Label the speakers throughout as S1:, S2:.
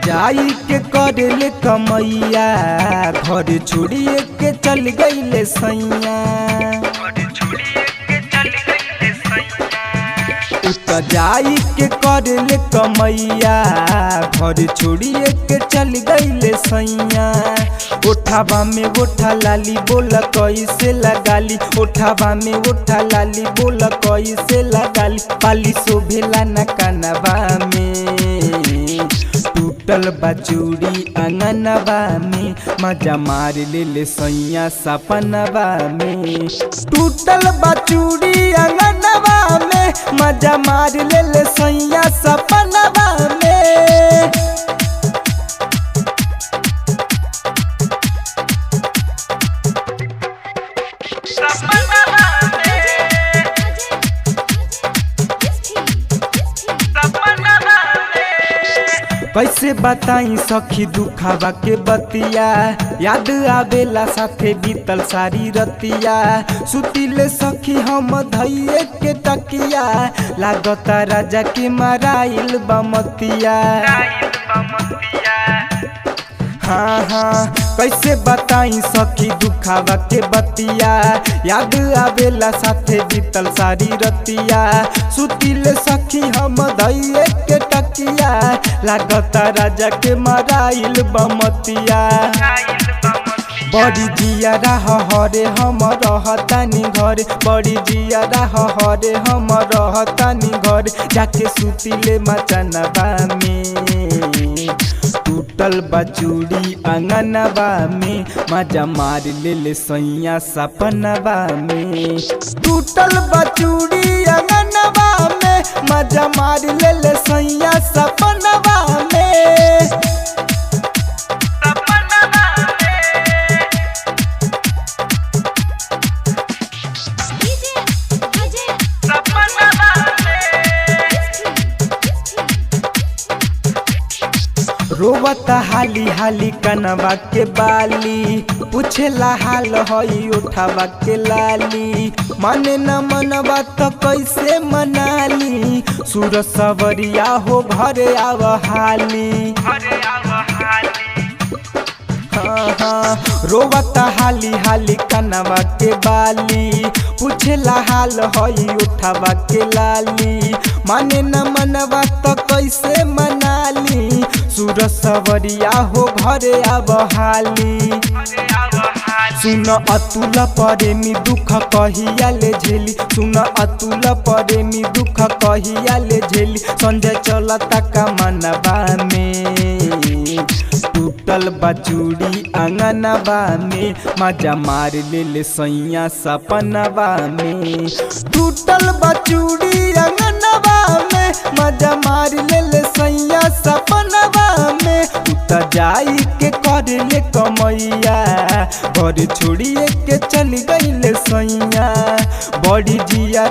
S1: जाई के करेले कमैया घर छोड़िए के चल गईले सैया। जाई के करेले कमैया घर छोड़िए के चल गईले सैया। ओठावा में ओठा लाली बोला कैसे लगाली, ओठावा में ओठा लाली बोला कैसे लगाली। पाली शोभेला न कानवा में टूटल बचूड़ी अंगनवा में मजा मार ले सैया सपनवा में। टूटल बचूड़ी अंगनवा में मजा मार ले सैया सपनवा में। कैसे बताई सखी दुखावा के बतिया, याद आवेला साथे बीतल सारी रतिया। सुतिले सखी हम धैये के तकिया, लागता राजा के मराइल बमतिया। हाँ हाँ कैसे बताई सखी दुखावा के बतिया, याद आवेला साथे बीतल सारी रतिया। सुतिले सखी हम धैये के तकिया, लागता राजा के मराइल बमतिया। बड़ी जिया हरे हम रहतानी घरे, बड़ी जिया हरे हम रहतानी घरे। जाके सुतिले मचनवा में टूटल बचूड़ी अंगनवा में मजा मार ले सैया सपनवा में। टूटल बचूड़ी अंगनवा में मजा मार ले सैया सपनवा में। रोवता हाली हाली कनवा के बाली, पूछेला हाल हई उठावा के लाली। माने न मनवा तो कैसे मनाली, सूर सवरिया हो घरे आव हाली। हाँ हाँ रोवता हाली हाली कनवा के बाली, पूछेला हाल हई उठावा के लाली। माने न मनवा तो कैसे मनाली, सूर सवरिया हो घरे आव हाली। सुन अतुल प्रेमी दुख कहिया ले झेली, सुन अतुल प्रेमी दुख कहिया ले झेली। संजय चलता कमनवा में टूटल बचूड़ी अंगनवा में मजा मार ले सैया सपनवा में। टूटल बचूड़ी अंगनवा में मजा मार ले सैया सपनवा में। जाई के करेले कमैया घर छोड़िए के चल गईले सैया। बड़ी जिया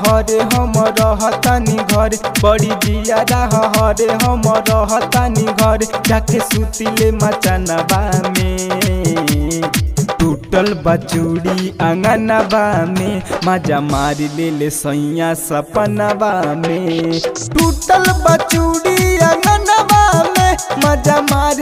S1: हरे हम रहतानी घर, बड़ी जिया हरे हम रहतानी घर। जाके सुतिले मचनवा में टूटल बचूड़ी अंगनवा में मजा मार ले सैया सपनवा में। टूटल बचूड़ी अंगनवा में मजा मार